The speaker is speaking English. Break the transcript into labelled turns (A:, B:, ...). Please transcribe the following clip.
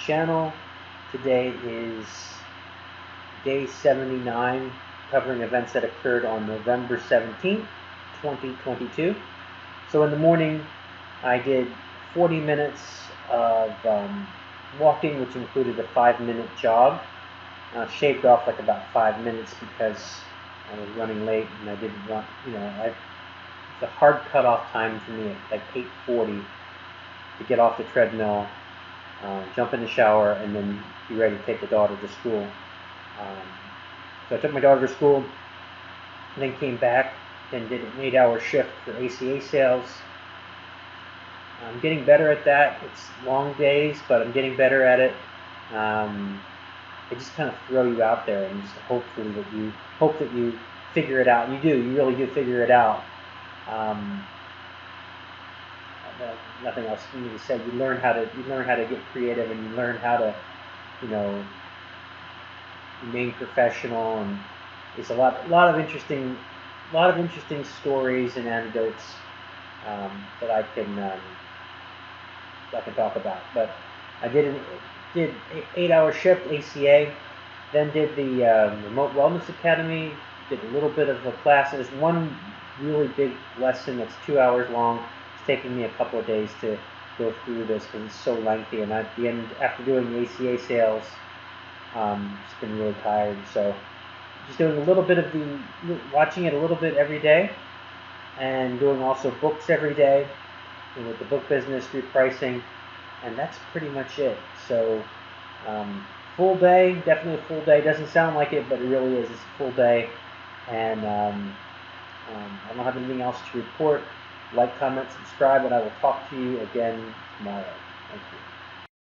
A: channel. Today is day 79, covering events that occurred on November 17th, 2022. So in the morning, I did 40 minutes of walking, which included a 5-minute jog. Shaved off like about 5 minutes because I was running late and I didn't want, it's a hard cutoff time for me at like 8:40 to get off the treadmill, jump in the shower, and then be ready to take the daughter to school. So I took my daughter to school, and then came back and did an 8-hour shift for ACA sales. I'm getting better at that. It's long days, but I'm getting better at it. They just kind of throw you out there, and just hopefully that you figure it out. You do. You really do figure it out. Nothing else for me to say. You learn how to get creative, and you learn how to, remain professional. And there's a lot of interesting stories and anecdotes that I can talk about. But I did 8-hour shift ACA, then did the Remote Wellness Academy. Did a little bit of a class. There's one really big lesson that's 2 hours long. It's taking me a couple of days to go through this because it's so lengthy. And at the end, after doing the ACA sales, just been really tired. So just doing a little bit of watching it a little bit every day, and doing also books every day, and with the book business, repricing, and that's pretty much it. So full day, definitely a full day. Doesn't sound like it, but it really is. It's a full day, and I don't have anything else to report. Like, comment, subscribe, and I will talk to you again tomorrow. Thank you.